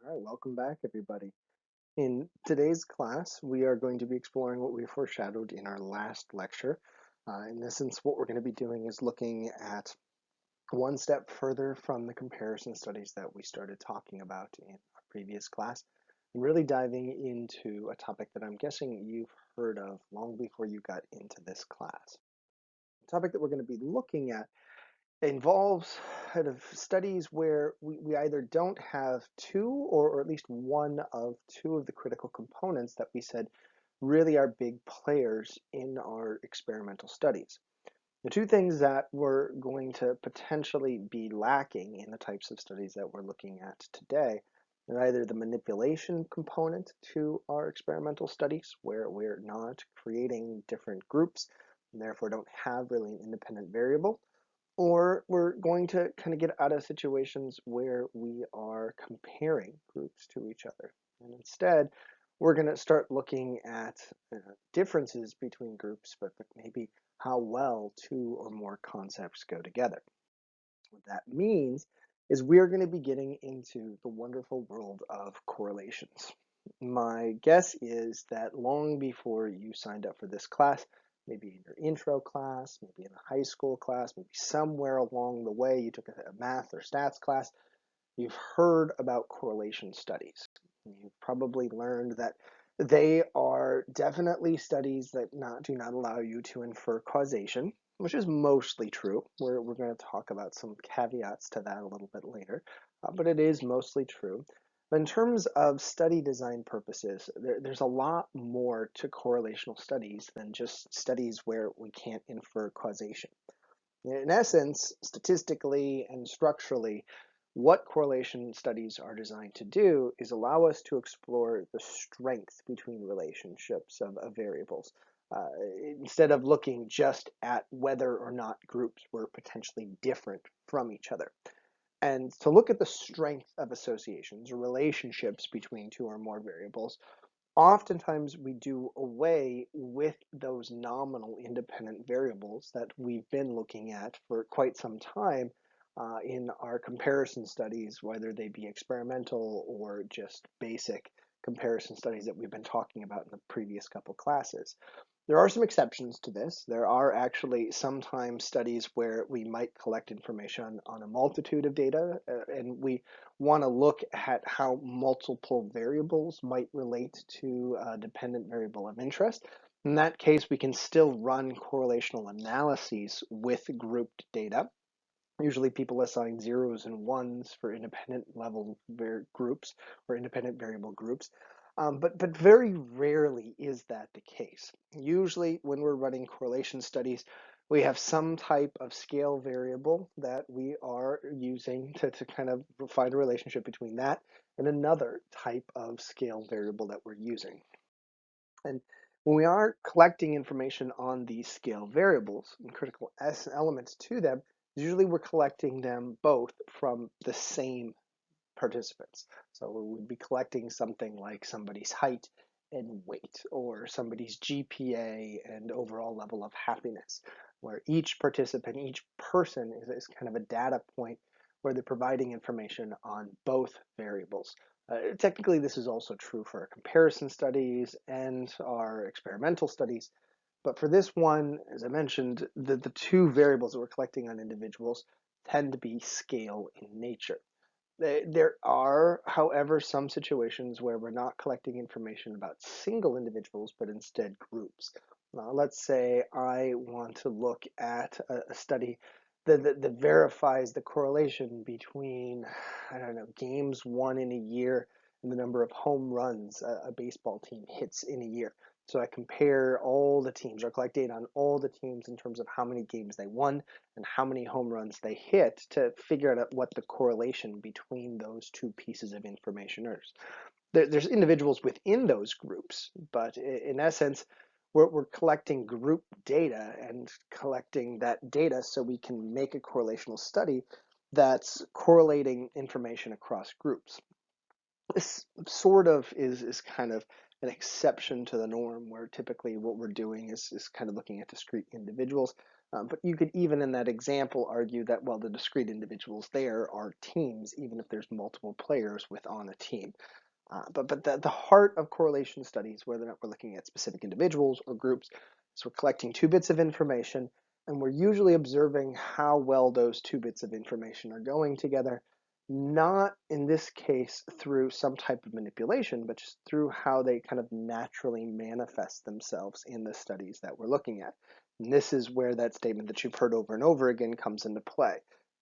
All right, welcome back, everybody. In today's class, we are going to be exploring what we foreshadowed in our last lecture. In essence, what we're going to be doing is looking at one step further from the comparison studies that we started talking about in our previous class, and really diving into a topic that I'm guessing you've heard of long before you got into this class. The topic that we're going to be looking at involves kind of studies where we either don't have two or at least one of two of the critical components that we said really are big players in our experimental studies. The two things that we're going to potentially be lacking in the types of studies that we're looking at today are either the manipulation component to our experimental studies, where we're not creating different groups and therefore don't have really an independent variable, or we're going to kind of get out of situations where we are comparing groups to each other. And instead, we're going to start looking at differences between groups, but maybe how well two or more concepts go together. What that means is we're going to be getting into the wonderful world of correlations. My guess is that long before you signed up for this class, maybe in your intro class, maybe in a high school class, maybe somewhere along the way you took a math or stats class, you've heard about correlation studies. You've probably learned that they are definitely studies that do not allow you to infer causation, which is mostly true. We're going to talk about some caveats to that a little bit later, but it is mostly true. But in terms of study design purposes, there's a lot more to correlational studies than just studies where we can't infer causation. In essence, statistically and structurally, what correlation studies are designed to do is allow us to explore the strength between relationships of variables, instead of looking just at whether or not groups were potentially different from each other. And to look at the strength of associations or relationships between two or more variables, oftentimes we do away with those nominal independent variables that we've been looking at for quite some time in our comparison studies, whether they be experimental or just basic comparison studies that we've been talking about in the previous couple classes. There are some exceptions to this. There are actually sometimes studies where we might collect information on a multitude of data, and we want to look at how multiple variables might relate to a dependent variable of interest. In that case, we can still run correlational analyses with grouped data. Usually people assign zeros and ones for independent level groups or independent variable groups. But very rarely is that the case. Usually when we're running correlation studies, we have some type of scale variable that we are using to kind of find a relationship between that and another type of scale variable that we're using. And when we are collecting information on these scale variables and critical elements to them, usually we're collecting them both from the same participants. So we would be collecting something like somebody's height and weight, or somebody's GPA and overall level of happiness, where each participant, each person is kind of a data point where they're providing information on both variables. Technically, this is also true for our comparison studies and our experimental studies. But for this one, as I mentioned, the two variables that we're collecting on individuals tend to be scale in nature. There are, however, some situations where we're not collecting information about single individuals, but instead groups. Let's say I want to look at a study that verifies the correlation between, I don't know, games won in a year and the number of home runs a baseball team hits in a year. So I compare all the teams or collect data on all the teams in terms of how many games they won and how many home runs they hit to figure out what the correlation between those two pieces of information is. There's individuals within those groups, but in essence, we're collecting group data and collecting that data so we can make a correlational study that's correlating information across groups. This sort of is kind of an exception to the norm, where typically what we're doing is kind of looking at discrete individuals. But you could even in that example argue that, well, the discrete individuals there are teams, even if there's multiple players on a team. But the heart of correlation studies, whether or not we're looking at specific individuals or groups, is we're collecting two bits of information, and we're usually observing how well those two bits of information are going together, not in this case through some type of manipulation, but just through how they kind of naturally manifest themselves in the studies that we're looking at. And this is where that statement that you've heard over and over again comes into play.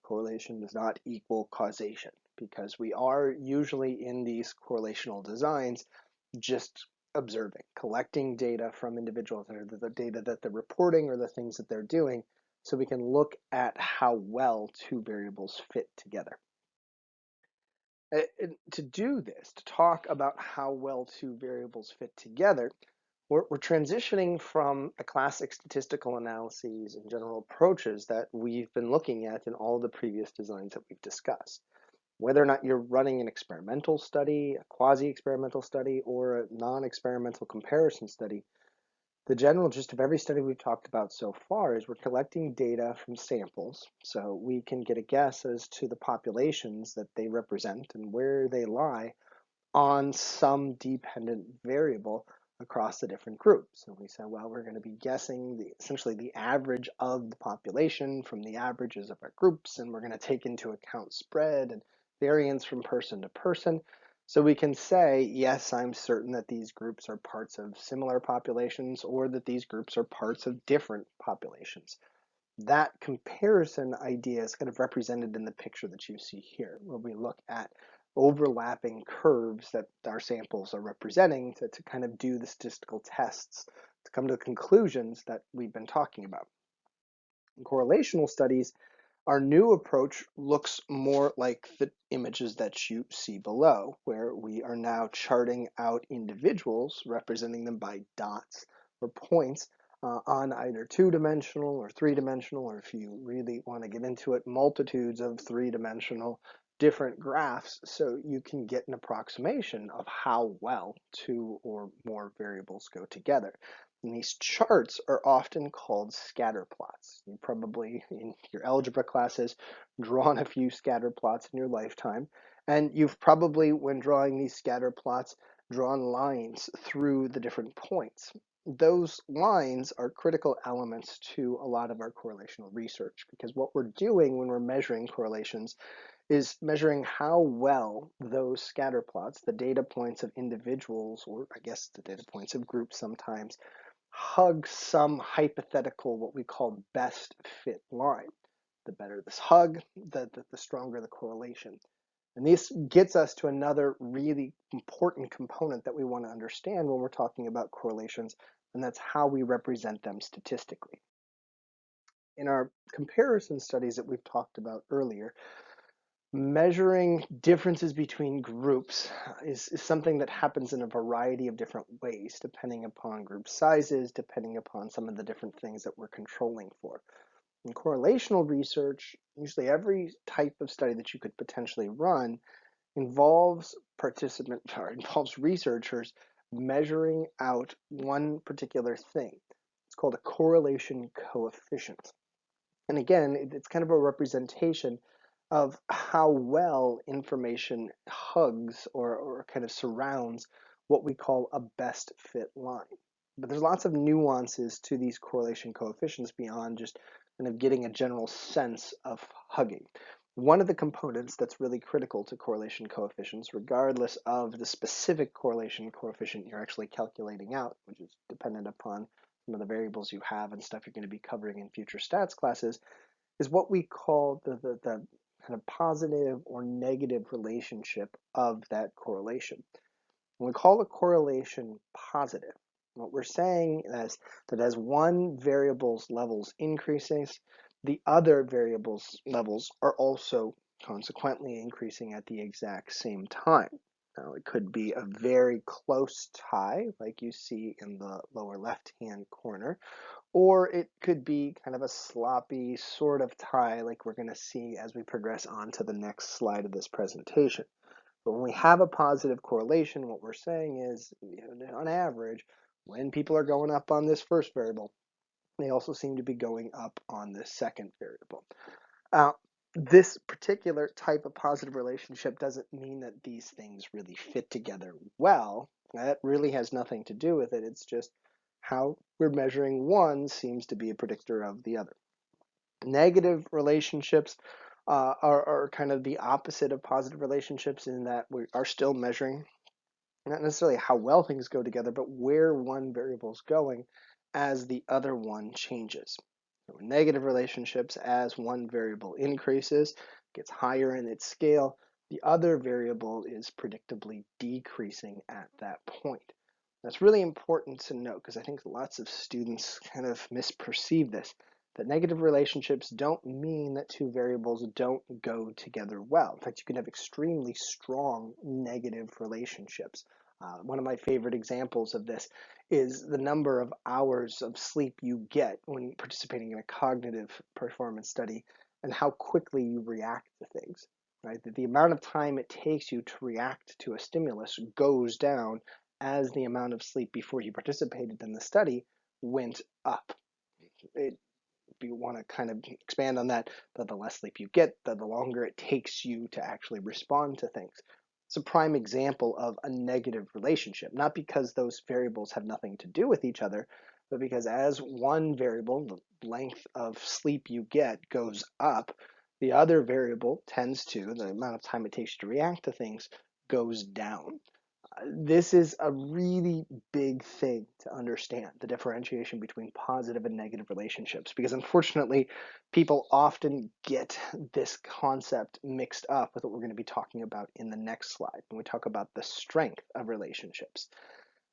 Correlation does not equal causation, because we are usually in these correlational designs just observing, collecting data from individuals, or the data that they're reporting or the things that they're doing, so we can look at how well two variables fit together. To do this, to talk about how well two variables fit together, we're transitioning from the classic statistical analyses and general approaches that we've been looking at in all the previous designs that we've discussed. Whether or not you're running an experimental study, a quasi-experimental study, or a non-experimental comparison study, the general gist of every study we've talked about so far is we're collecting data from samples so we can get a guess as to the populations that they represent and where they lie on some dependent variable across the different groups. So we said, well, we're going to be guessing essentially the average of the population from the averages of our groups, and we're going to take into account spread and variance from person to person. So we can say, yes, I'm certain that these groups are parts of similar populations, or that these groups are parts of different populations. That comparison idea is kind of represented in the picture that you see here, where we look at overlapping curves that our samples are representing to kind of do the statistical tests to come to the conclusions that we've been talking about. In correlational studies, our new approach looks more like the images that you see below, where we are now charting out individuals, representing them by dots or points on either two-dimensional or three-dimensional, or if you really want to get into it, multitudes of three-dimensional different graphs, so you can get an approximation of how well two or more variables go together. And these charts are often called scatter plots. You probably, in your algebra classes, drawn a few scatter plots in your lifetime. And you've probably, when drawing these scatter plots, drawn lines through the different points. Those lines are critical elements to a lot of our correlational research, because what we're doing when we're measuring correlations is measuring how well those scatter plots, the data points of individuals, or I guess the data points of groups sometimes, hug some hypothetical, what we call best fit line. The better this hug, the stronger the correlation. And this gets us to another really important component that we want to understand when we're talking about correlations, and that's how we represent them statistically. In our comparison studies that we've talked about earlier, measuring differences between groups is something that happens in a variety of different ways, depending upon group sizes, depending upon some of the different things that we're controlling for. In correlational research, usually every type of study that you could potentially run involves researchers measuring out one particular thing. It's called a correlation coefficient. And again, it's kind of a representation of how well information hugs or kind of surrounds what we call a best fit line. But there's lots of nuances to these correlation coefficients beyond just kind of getting a general sense of hugging. One of the components that's really critical to correlation coefficients, regardless of the specific correlation coefficient you're actually calculating out, which is dependent upon some of the variables you have and stuff you're going to be covering in future stats classes, is what we call the kind of positive or negative relationship of that correlation. When we call a correlation positive, what we're saying is that as one variable's levels increases, the other variable's levels are also consequently increasing at the exact same time. Now, it could be a very close tie, like you see in the lower left-hand corner, or it could be kind of a sloppy sort of tie, like we're going to see as we progress on to the next slide of this presentation. But when we have a positive correlation, what we're saying is, on average, when people are going up on this first variable, They also seem to be going up on the second variable. Uh, this particular type of positive relationship doesn't mean that these things really fit together well. That really has nothing to do with it. It's just how we're measuring one seems to be a predictor of the other. Negative relationships are kind of the opposite of positive relationships in that we are still measuring not necessarily how well things go together, but where one variable is going as the other one changes. So in negative relationships, as one variable increases, gets higher in its scale, the other variable is predictably decreasing at that point. That's really important to note because I think lots of students kind of misperceive this. That negative relationships don't mean that two variables don't go together well. In fact, you can have extremely strong negative relationships. One of my favorite examples of this is the number of hours of sleep you get when participating in a cognitive performance study and how quickly you react to things. Right? The amount of time it takes you to react to a stimulus goes down as the amount of sleep before you participated in the study went up. If you want to kind of expand on that, the less sleep you get, the longer it takes you to actually respond to things. It's a prime example of a negative relationship, not because those variables have nothing to do with each other, but because as one variable, the length of sleep you get, goes up, the other variable tends to, the amount of time it takes you to react to things, goes down. This is a really big thing to understand, the differentiation between positive and negative relationships, because unfortunately, people often get this concept mixed up with what we're going to be talking about in the next slide when we talk about the strength of relationships.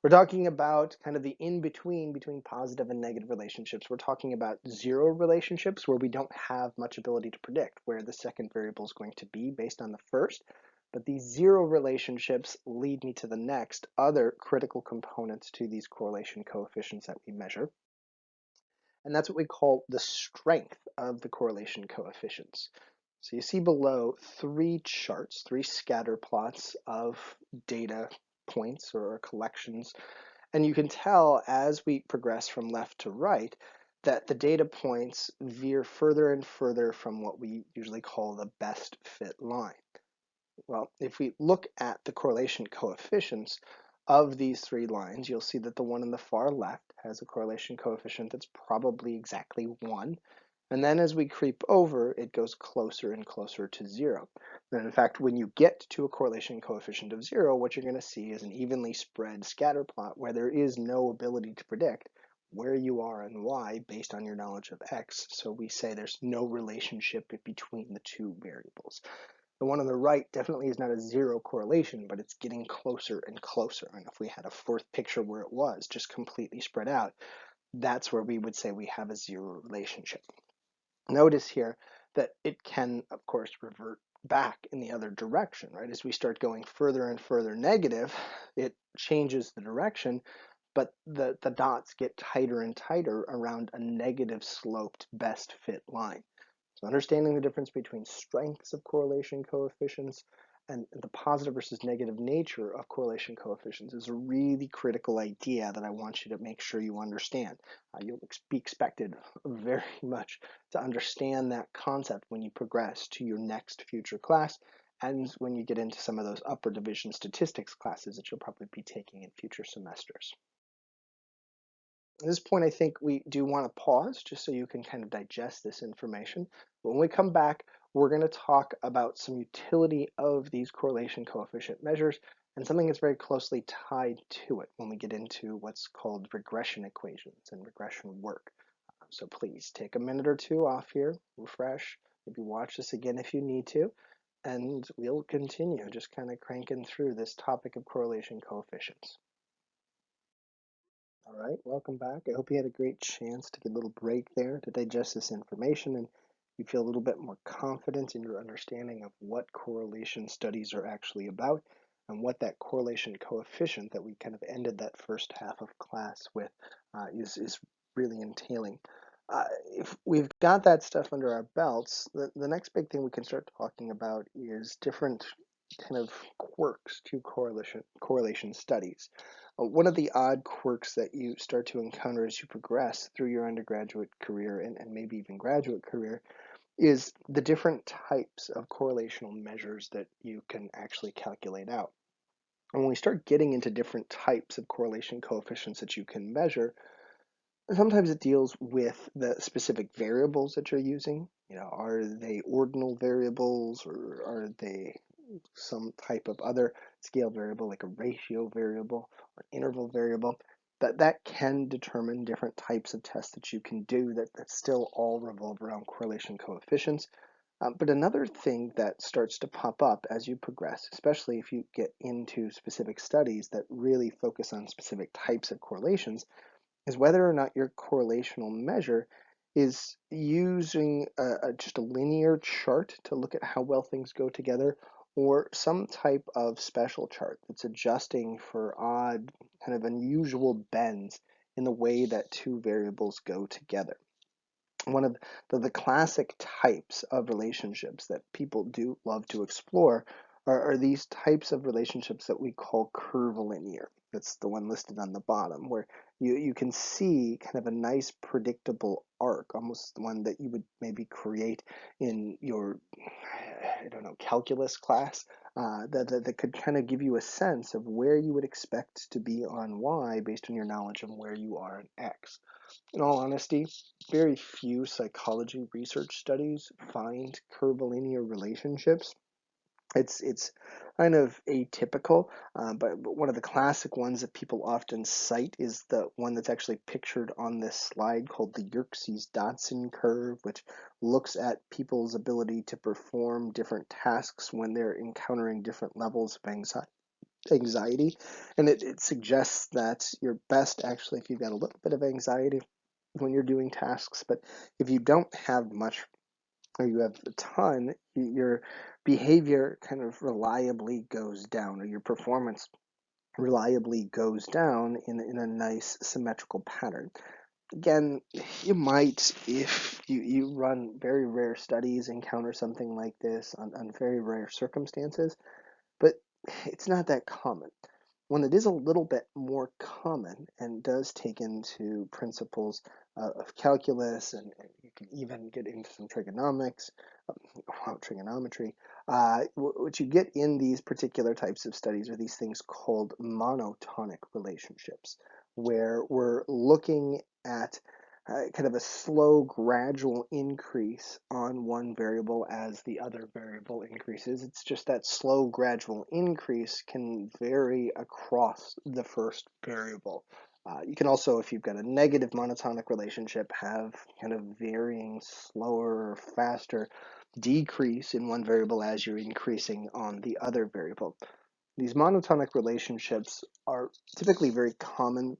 We're talking about kind of the in-between positive and negative relationships. We're talking about zero relationships where we don't have much ability to predict where the second variable is going to be based on the first. But these zero relationships lead me to the next other critical components to these correlation coefficients that we measure. And that's what we call the strength of the correlation coefficients. So you see below three charts, three scatter plots of data points or collections. And you can tell as we progress from left to right that the data points veer further and further from what we usually call the best fit line. Well, if we look at the correlation coefficients of these three lines, you'll see that the one in the far left has a correlation coefficient that's probably exactly 1. And then as we creep over, it goes closer and closer to 0. And in fact, when you get to a correlation coefficient of 0, what you're going to see is an evenly spread scatter plot where there is no ability to predict where you are and why based on your knowledge of x. So we say there's no relationship between the two variables. The one on the right definitely is not a zero correlation, but it's getting closer and closer. And if we had a fourth picture where it was just completely spread out, that's where we would say we have a zero relationship. Notice here that it can, of course, revert back in the other direction, right? As we start going further and further negative, it changes the direction, but the dots get tighter and tighter around a negative sloped best fit line. So understanding the difference between strengths of correlation coefficients and the positive versus negative nature of correlation coefficients is a really critical idea that I want you to make sure you understand. You'll be expected very much to understand that concept when you progress to your next future class and when you get into some of those upper division statistics classes that you'll probably be taking in future semesters. At this point, I think we do want to pause just so you can kind of digest this information. When we come back, we're going to talk about some utility of these correlation coefficient measures and something that's very closely tied to it when we get into what's called regression equations and regression work. So please take a minute or two off here, refresh, maybe watch this again if you need to, and we'll continue just kind of cranking through this topic of correlation coefficients. All right, welcome back. I hope you had a great chance to get a little break there to digest this information and you feel a little bit more confident in your understanding of what correlation studies are actually about and what that correlation coefficient that we kind of ended that first half of class with is really entailing. If we've got that stuff under our belts, the next big thing we can start talking about is different kind of quirks to correlation studies. One of the odd quirks that you start to encounter as you progress through your undergraduate career and maybe even graduate career is the different types of correlational measures that you can actually calculate out. And when we start getting into different types of correlation coefficients that you can measure, sometimes it deals with the specific variables that you're using. Are they ordinal variables, or are they some type of other scale variable like a ratio variable or interval variable? That can determine different types of tests that you can do that still all revolve around correlation coefficients. But another thing that starts to pop up as you progress, especially if you get into specific studies that really focus on specific types of correlations, is whether or not your correlational measure is using just a linear chart to look at how well things go together, or some type of special chart that's adjusting for odd, kind of unusual bends in the way that two variables go together. One of the classic types of relationships that people do love to explore are these types of relationships that we call curvilinear. That's the one listed on the bottom, where you can see kind of a nice predictable arc, almost one that you would maybe create in your, I don't know, calculus class, that could kind of give you a sense of where you would expect to be on y based on your knowledge of where you are in x. In all honesty, very few psychology research studies find curvilinear relationships. It's kind of atypical, but one of the classic ones that people often cite is the one that's actually pictured on this slide called the Yerkes-Dodson curve, which looks at people's ability to perform different tasks when they're encountering different levels of anxiety. And it suggests that you're best actually if you've got a little bit of anxiety when you're doing tasks, but if you don't have much or you have a ton, your behavior kind of reliably goes down, or your performance reliably goes down in a nice symmetrical pattern. Again, you might, if you run very rare studies, encounter something like this on very rare circumstances, but it's not that common. One that is a little bit more common and does take into principles of calculus, and you can even get into some trigonomics, trigonometry. What you get in these particular types of studies are these things called monotonic relationships, where we're looking at kind of a slow, gradual increase on one variable as the other variable increases. It's just that slow, gradual increase can vary across the first variable. You can also, if you've got a negative monotonic relationship, have kind of varying, slower or faster decrease in one variable as you're increasing on the other variable. These monotonic relationships are typically very common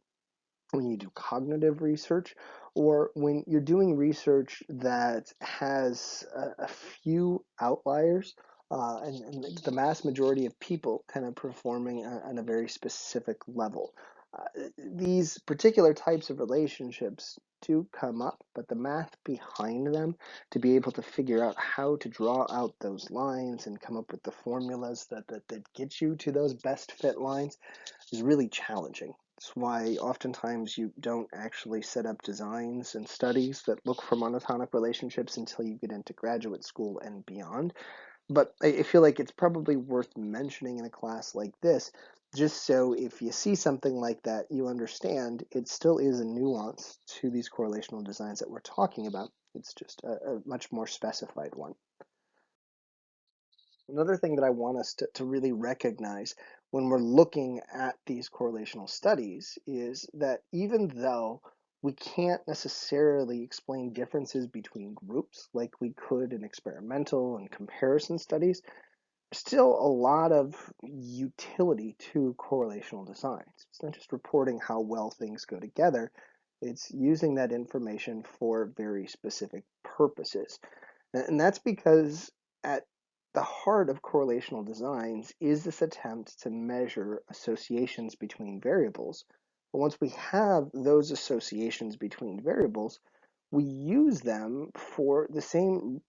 when you do cognitive research, or when you're doing research that has a few outliers, and the mass majority of people kind of performing on a very specific level. These particular types of relationships do come up, but the math behind them, to be able to figure out how to draw out those lines and come up with the formulas that get you to those best fit lines, is really challenging. That's why oftentimes you don't actually set up designs and studies that look for monotonic relationships until you get into graduate school and beyond. But I feel like it's probably worth mentioning in a class like this, just so if you see something like that, you understand it still is a nuance to these correlational designs that we're talking about. It's just a much more specified one. Another thing that I want us to really recognize when we're looking at these correlational studies is that even though we can't necessarily explain differences between groups like we could in experimental and comparison studies, there's still a lot of utility to correlational designs. It's not just reporting how well things go together, it's using that information for very specific purposes. And that's because at the heart of correlational designs is this attempt to measure associations between variables. But once we have those associations between variables, we use them for the same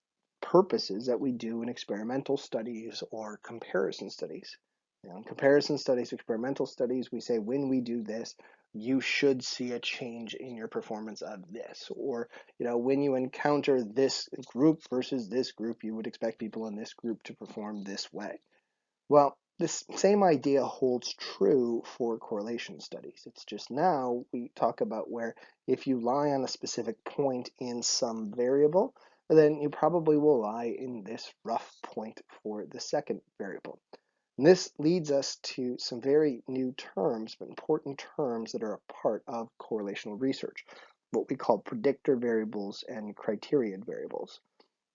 purposes that we do in experimental studies or comparison studies. In comparison studies, experimental studies, we say when we do this, you should see a change in your performance of this. Or, when you encounter this group versus this group, you would expect people in this group to perform this way. Well, this same idea holds true for correlation studies. It's just now we talk about where if you lie on a specific point in some variable, then you probably will lie in this rough point for the second variable. And this leads us to some very new terms, but important terms that are a part of correlational research, what we call predictor variables and criterion variables.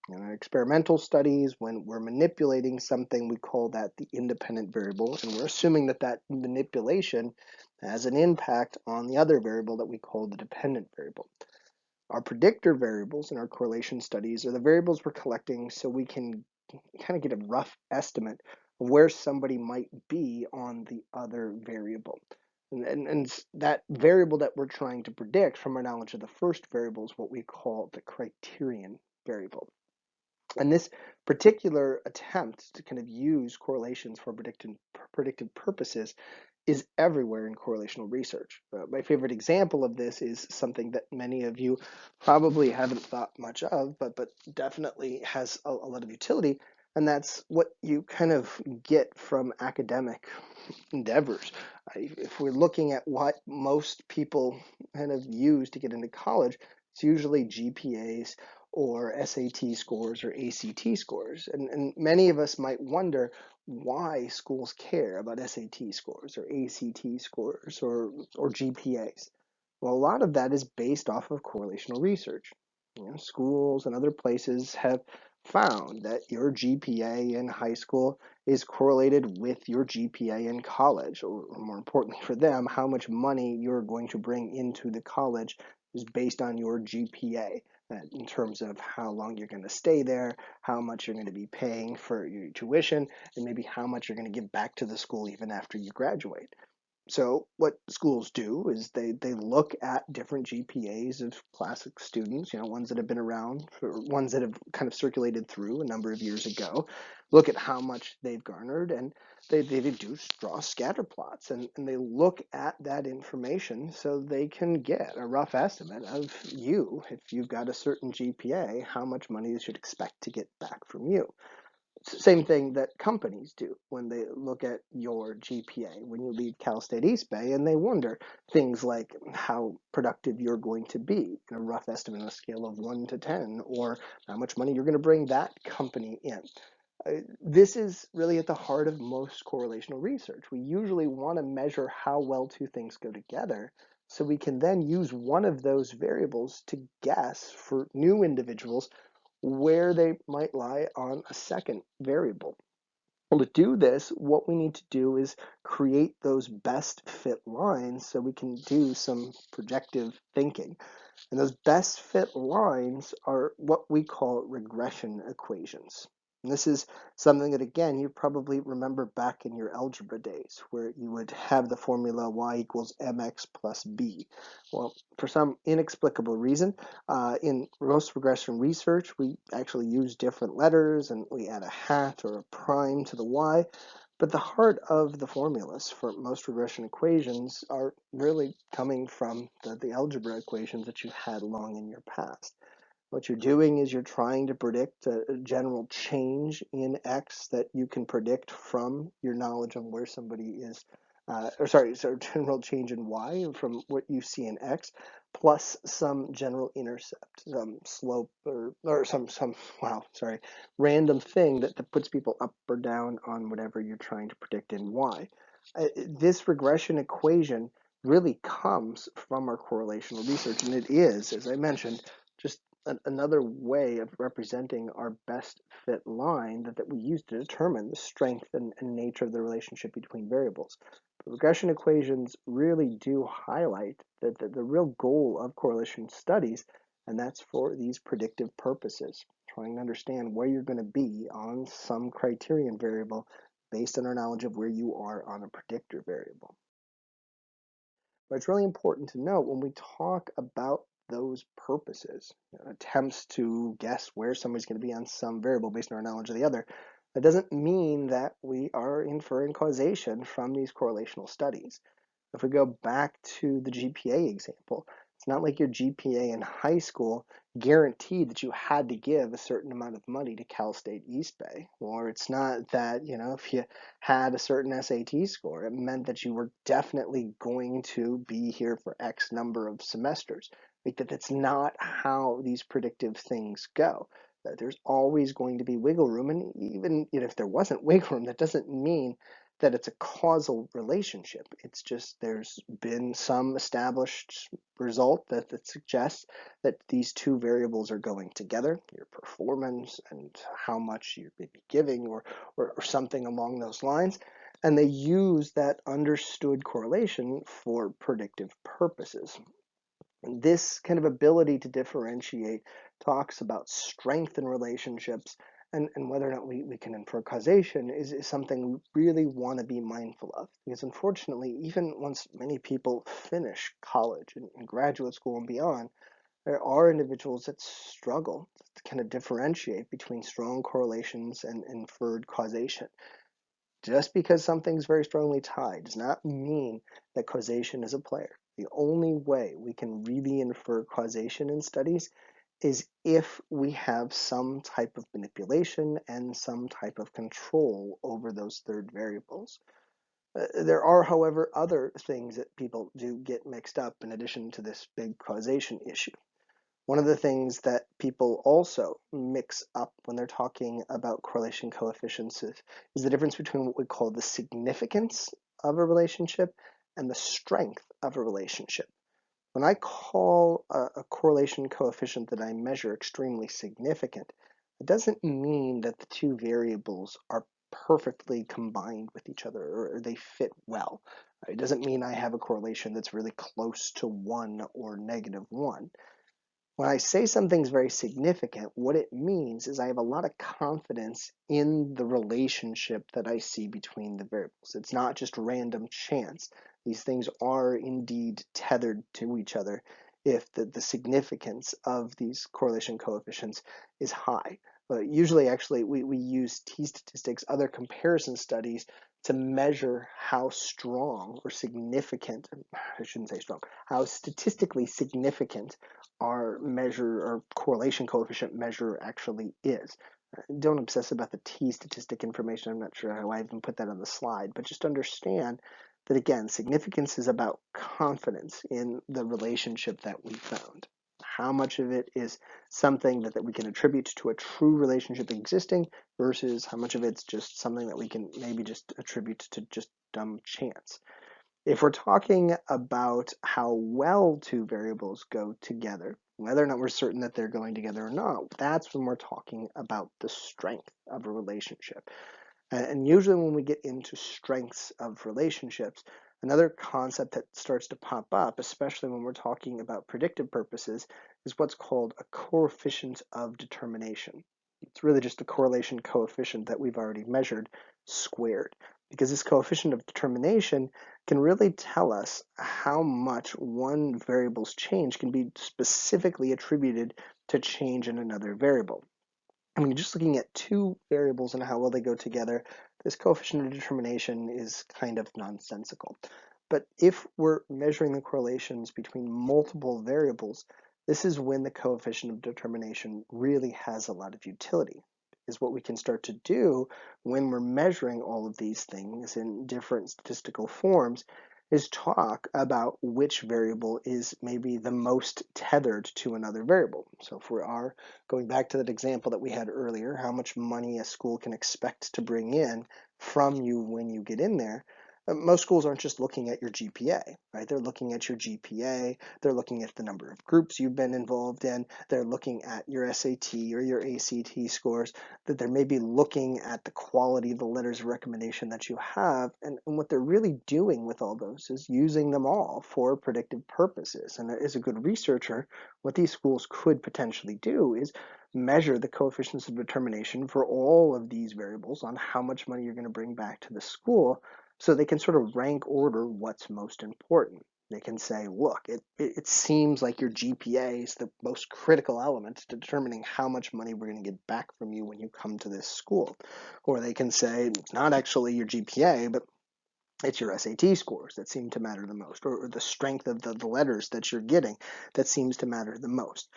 In our experimental studies, when we're manipulating something, we call that the independent variable, and we're assuming that that manipulation has an impact on the other variable that we call the dependent variable. Our predictor variables in our correlation studies are the variables we're collecting so we can kind of get a rough estimate of where somebody might be on the other variable. And that variable that we're trying to predict from our knowledge of the first variable is what we call the criterion variable. And this particular attempt to kind of use correlations for predictive purposes is everywhere in correlational research. My favorite example of this is something that many of you probably haven't thought much of, but definitely has a lot of utility, and that's what you kind of get from academic endeavors. If we're looking at what most people kind of use to get into college, it's usually GPAs or SAT scores or ACT scores. And many of us might wonder why schools care about SAT scores or ACT scores or GPAs. Well, a lot of that is based off of correlational research. Schools and other places have found that your GPA in high school is correlated with your GPA in college, or more importantly for them, how much money you're going to bring into the college is based on your GPA in terms of how long you're going to stay there, how much you're going to be paying for your tuition, and maybe how much you're going to give back to the school even after you graduate. So what schools do is they look at different GPAs of classic students, ones that have been around, or ones that have kind of circulated through a number of years ago, look at how much they've garnered, and they draw scatter plots, and they look at that information so they can get a rough estimate of you, if you've got a certain GPA, how much money you should expect to get back from you. Same thing that companies do when they look at your GPA when you leave Cal State East Bay, and they wonder things like how productive you're going to be in a rough estimate on a scale of 1 to 10, or how much money you're going to bring that company in. This is really at the heart of most correlational research. We usually want to measure how well two things go together so we can then use one of those variables to guess for new individuals where they might lie on a second variable. Well, to do this, what we need to do is create those best fit lines so we can do some projective thinking. And those best fit lines are what we call regression equations. And this is something that, again, you probably remember back in your algebra days, where you would have the formula y equals mx plus b. Well, for some inexplicable reason, in most regression research, we actually use different letters, and we add a hat or a prime to the y. But the heart of the formulas for most regression equations are really coming from the algebra equations that you've had long in your past. What you're doing is you're trying to predict a general change in X that you can predict from your knowledge of where somebody is, general change in Y from what you see in X, plus some general intercept, some slope, or some random thing that puts people up or down on whatever you're trying to predict in Y. This regression equation really comes from our correlational research, and it is, as I mentioned, just another way of representing our best fit line that we use to determine the strength and nature of the relationship between variables. But regression equations really do highlight the real goal of correlation studies, and that's for these predictive purposes, trying to understand where you're going to be on some criterion variable based on our knowledge of where you are on a predictor variable. But it's really important to note when we talk about those purposes, attempts to guess where somebody's going to be on some variable based on our knowledge of the other, that doesn't mean that we are inferring causation from these correlational studies. If we go back to the GPA example, it's not like your GPA in high school guaranteed that you had to give a certain amount of money to Cal State East Bay. Or it's not that, if you had a certain SAT score, it meant that you were definitely going to be here for X number of semesters. Like that's not how these predictive things go. There's always going to be wiggle room, and even if there wasn't wiggle room, that doesn't mean that it's a causal relationship. It's just there's been some established result that suggests that these two variables are going together, your performance and how much you're maybe giving or something along those lines. And they use that understood correlation for predictive purposes. And this kind of ability to differentiate talks about strength in relationships and whether or not we can infer causation is something we really want to be mindful of. Because unfortunately, even once many people finish college and graduate school and beyond, there are individuals that struggle to kind of differentiate between strong correlations and inferred causation. Just because something's very strongly tied does not mean that causation is a player. The only way we can really infer causation in studies is if we have some type of manipulation and some type of control over those third variables. There are, however, other things that people do get mixed up in addition to this big causation issue. One of the things that people also mix up when they're talking about correlation coefficients is the difference between what we call the significance of a relationship and the strength of a relationship. When I call a correlation coefficient that I measure extremely significant, it doesn't mean that the two variables are perfectly combined with each other or they fit well. It doesn't mean I have a correlation that's really close to 1 or -1. When I say something's very significant, what it means is I have a lot of confidence in the relationship that I see between the variables. It's not just random chance. These things are indeed tethered to each other if the significance of these correlation coefficients is high. But usually, actually, we use t-statistics, other comparison studies, to measure how strong or significant, I shouldn't say strong, how statistically significant our measure or correlation coefficient measure actually is. Don't obsess about the t-statistic information. I'm not sure how I even put that on the slide, but just understand that, again, significance is about confidence in the relationship that we found. How much of it is something that we can attribute to a true relationship existing versus how much of it's just something that we can maybe just attribute to just dumb chance. If we're talking about how well two variables go together, whether or not we're certain that they're going together or not, that's when we're talking about the strength of a relationship. And usually when we get into strengths of relationships, another concept that starts to pop up, especially when we're talking about predictive purposes, is what's called a coefficient of determination. It's really just a correlation coefficient that we've already measured squared, because this coefficient of determination can really tell us how much one variable's change can be specifically attributed to change in another variable. I mean, just looking at two variables and how well they go together, this coefficient of determination is kind of nonsensical. But if we're measuring the correlations between multiple variables, this is when the coefficient of determination really has a lot of utility. Is what we can start to do when we're measuring all of these things in different statistical forms is talk about which variable is maybe the most tethered to another variable. So if we are going back to that example that we had earlier, how much money a school can expect to bring in from you when you get in there, most schools aren't just looking at your GPA, right? They're looking at your GPA, they're looking at the number of groups you've been involved in, they're looking at your SAT or your ACT scores, that they're maybe looking at the quality of the letters of recommendation that you have, and what they're really doing with all those is using them all for predictive purposes. And as a good researcher, what these schools could potentially do is measure the coefficients of determination for all of these variables on how much money you're going to bring back to the school, so they can sort of rank order what's most important. They can say, look, it seems like your GPA is the most critical element to determining how much money we're going to get back from you when you come to this school. Or they can say, not actually your GPA, but it's your SAT scores that seem to matter the most, or the strength of the letters that you're getting that seems to matter the most.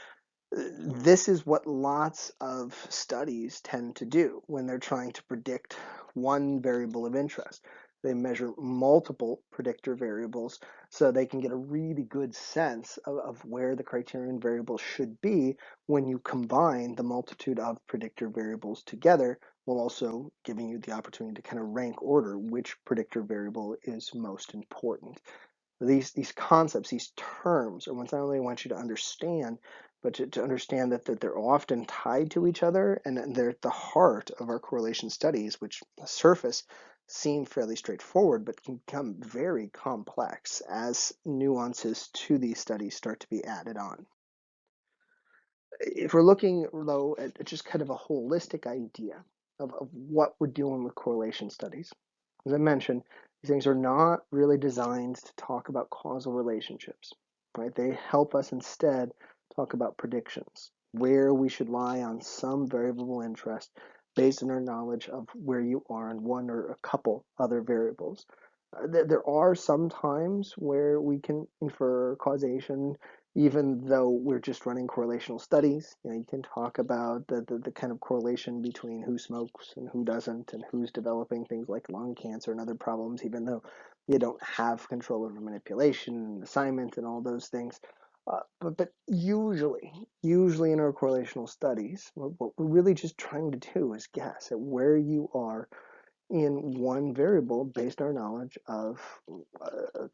This is what lots of studies tend to do when they're trying to predict one variable of interest. They measure multiple predictor variables so they can get a really good sense of where the criterion variable should be when you combine the multitude of predictor variables together, while also giving you the opportunity to kind of rank order which predictor variable is most important. These concepts, these terms, are ones not only want you to understand, but to understand that they're often tied to each other, and they're at the heart of our correlation studies, which on the surface seem fairly straightforward, but can become very complex as nuances to these studies start to be added on. If we're looking, though, at just kind of a holistic idea of what we're doing with correlation studies, as I mentioned, these things are not really designed to talk about causal relationships, right? They help us instead talk about predictions, where we should lie on some variable interest based on our knowledge of where you are on one or a couple other variables. There are some times where we can infer causation even though we're just running correlational studies. You can talk about the kind of correlation between who smokes and who doesn't, and who's developing things like lung cancer and other problems, even though you don't have control over manipulation and assignment and all those things. But usually in our correlational studies, what we're really just trying to do is guess at where you are in one variable based on our knowledge of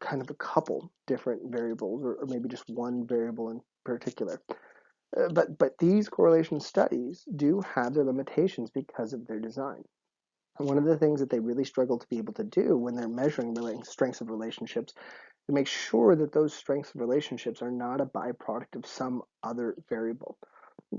kind of a couple different variables, or maybe just one variable in particular. But these correlation studies do have their limitations because of their design. And one of the things that they really struggle to be able to do when they're measuring strengths of relationships to make sure that those strengths of relationships are not a byproduct of some other variable.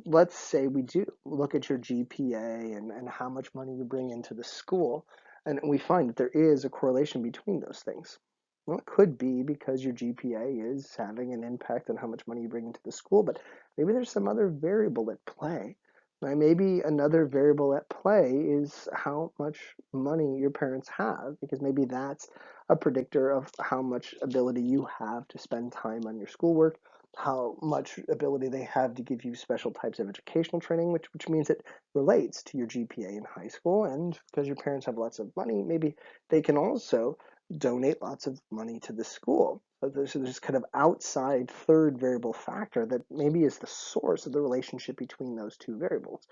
Let's say we do look at your GPA and how much money you bring into the school, and we find that there is a correlation between those things. Well, it could be because your GPA is having an impact on how much money you bring into the school, but maybe there's some other variable at play. Right? Maybe another variable at play is how much money your parents have, because maybe that's a predictor of how much ability you have to spend time on your schoolwork, how much ability they have to give you special types of educational training, which means it relates to your GPA in high school. And because your parents have lots of money, maybe they can also donate lots of money to the school. So there's this kind of outside third variable factor that maybe is the source of the relationship between those two variables.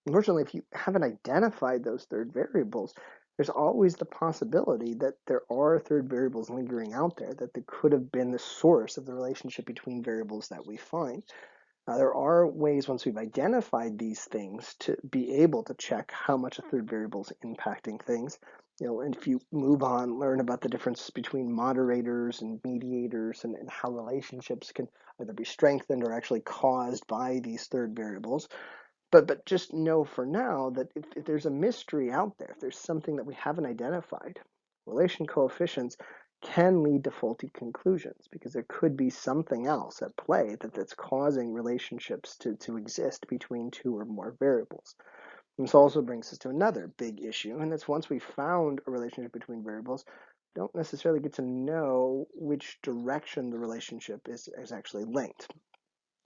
Unfortunately, if you haven't identified those third variables, there's always the possibility that there are third variables lingering out there that could have been the source of the relationship between variables that we find. There are ways, once we've identified these things, to be able to check how much a third variable is impacting things. And if you move on, learn about the difference between moderators and mediators, and how relationships can either be strengthened or actually caused by these third variables. But just know for now that if there's a mystery out there, if there's something that we haven't identified, relation coefficients can lead to faulty conclusions, because there could be something else at play that's causing relationships to exist between two or more variables. This also brings us to another big issue, and that's once we found a relationship between variables, we don't necessarily get to know which direction the relationship is actually linked,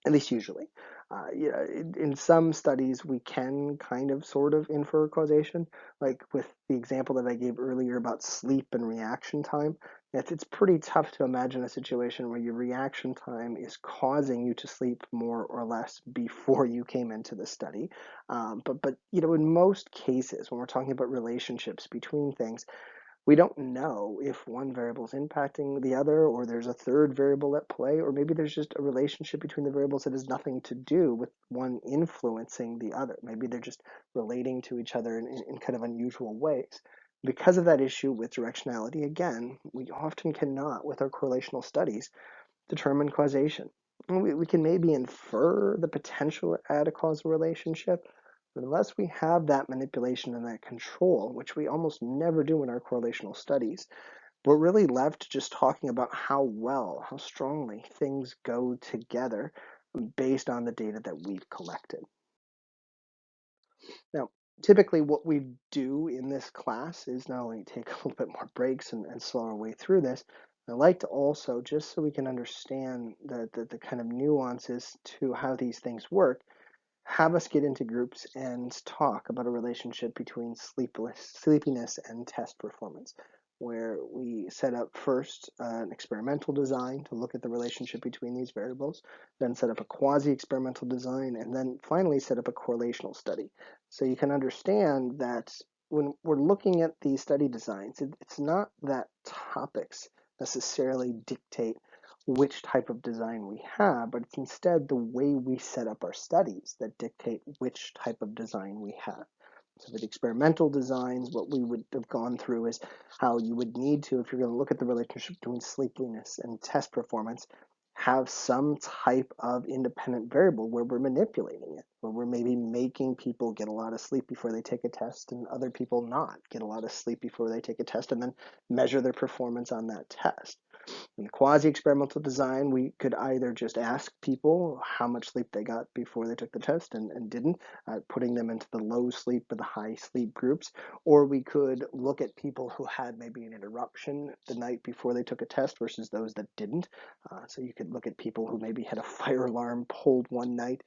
at least usually. In some studies, we can kind of sort of infer causation, like with the example that I gave earlier about sleep and reaction time. It's pretty tough to imagine a situation where your reaction time is causing you to sleep more or less before you came into the study. But in most cases, when we're talking about relationships between things, we don't know if one variable is impacting the other, or there's a third variable at play, or maybe there's just a relationship between the variables that has nothing to do with one influencing the other. Maybe they're just relating to each other in kind of unusual ways. Because of that issue with directionality, again, we often cannot, with our correlational studies, determine causation. We can maybe infer the potential at a causal relationship, but unless we have that manipulation and that control, which we almost never do in our correlational studies, we're really left just talking about how well, how strongly things go together based on the data that we've collected. Now, typically what we do in this class is not only take a little bit more breaks and slow our way through this, I like to also, just so we can understand the kind of nuances to how these things work, have us get into groups and talk about a relationship between sleepiness and test performance, where we set up first an experimental design to look at the relationship between these variables, then set up a quasi-experimental design, and then finally set up a correlational study. So you can understand that when we're looking at these study designs, it's not that topics necessarily dictate which type of design we have, but it's instead the way we set up our studies that dictate which type of design we have. So with experimental designs, what we would have gone through is how you would need to, if you're going to look at the relationship between sleepiness and test performance, have some type of independent variable where we're manipulating it, where we're maybe making people get a lot of sleep before they take a test and other people not get a lot of sleep before they take a test, and then measure their performance on that test. In the quasi-experimental design, we could either just ask people how much sleep they got before they took the test and didn't, putting them into the low sleep or the high sleep groups, or we could look at people who had maybe an interruption the night before they took a test versus those that didn't. So you could look at people who maybe had a fire alarm pulled one night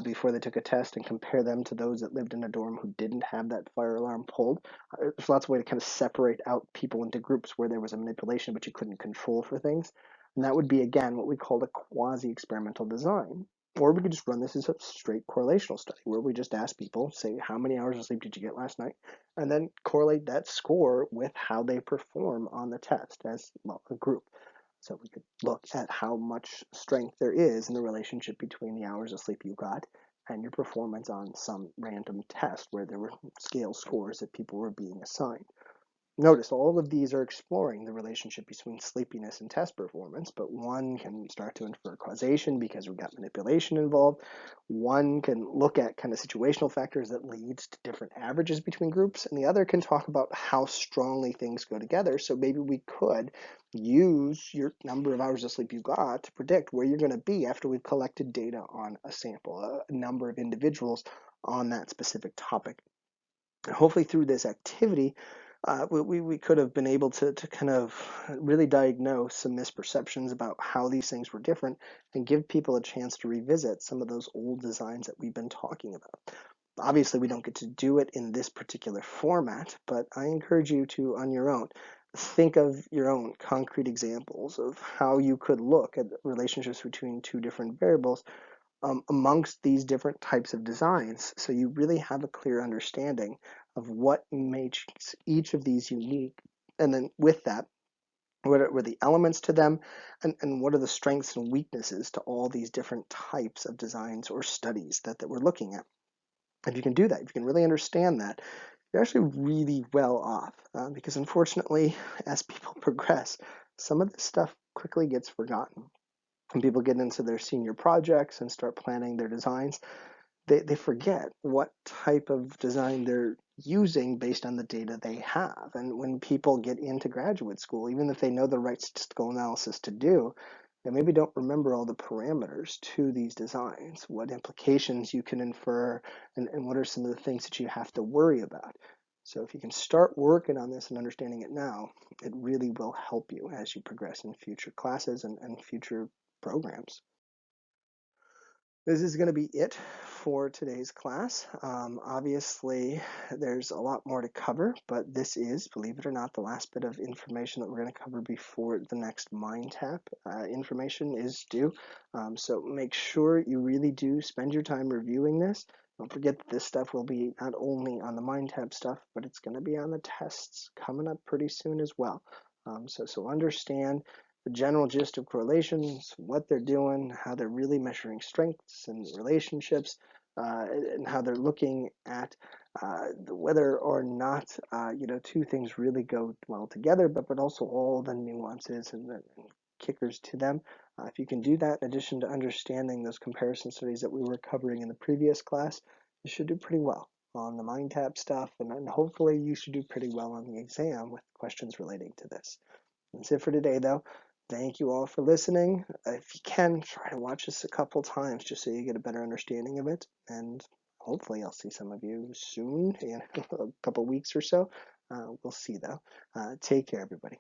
before they took a test and compare them to those that lived in a dorm who didn't have that fire alarm pulled. There's lots of ways to kind of separate out people into groups where there was a manipulation but you couldn't control for things. And that would be, again, what we call a quasi-experimental design. Or we could just run this as a straight correlational study where we just ask people, say, how many hours of sleep did you get last night? And then correlate that score with how they perform on the test as well, a group. So we could look at how much strength there is in the relationship between the hours of sleep you got and your performance on some random test where there were scale scores that people were being assigned. Notice all of these are exploring the relationship between sleepiness and test performance, but one can start to infer causation because we've got manipulation involved. One can look at kind of situational factors that leads to different averages between groups, and the other can talk about how strongly things go together. So maybe we could use your number of hours of sleep you got to predict where you're going to be after we've collected data on a sample, a number of individuals on that specific topic. Hopefully through this activity, we could have been able to kind of really diagnose some misperceptions about how these things were different and give people a chance to revisit some of those old designs that we've been talking about. Obviously, we don't get to do it in this particular format, but I encourage you to, on your own, think of your own concrete examples of how you could look at relationships between two different variables amongst these different types of designs, so you really have a clear understanding of what makes each of these unique, and then with that, what are the elements to them, and what are the strengths and weaknesses to all these different types of designs or studies that we're looking at. If you can do that, if you can really understand that, you're actually really well off, because unfortunately, as people progress, some of this stuff quickly gets forgotten. When people get into their senior projects and start planning their designs, they forget what type of design they're using based on the data they have. And when people get into graduate school, even if they know the right statistical analysis to do, they maybe don't remember all the parameters to these designs, what implications you can infer, and what are some of the things that you have to worry about. So if you can start working on this and understanding it now, it really will help you as you progress in future classes and future programs. This is going to be it for today's class. Obviously, there's a lot more to cover, but this is, believe it or not, the last bit of information that we're going to cover before the next MindTap information is due. So make sure you really do spend your time reviewing this. Don't forget that this stuff will be not only on the MindTap stuff, but it's going to be on the tests coming up pretty soon as well. So understand the general gist of correlations, what they're doing, how they're really measuring strengths and relationships, and how they're looking at whether or not two things really go well together, but also all the nuances and the kickers to them. If you can do that, in addition to understanding those comparison studies that we were covering in the previous class, you should do pretty well on the MindTap stuff, and hopefully you should do pretty well on the exam with questions relating to this. That's it for today, though. Thank you all for listening. If you can, try to watch this a couple times just so you get a better understanding of it. And hopefully, I'll see some of you soon, in a couple weeks or so. We'll see, though. Take care, everybody.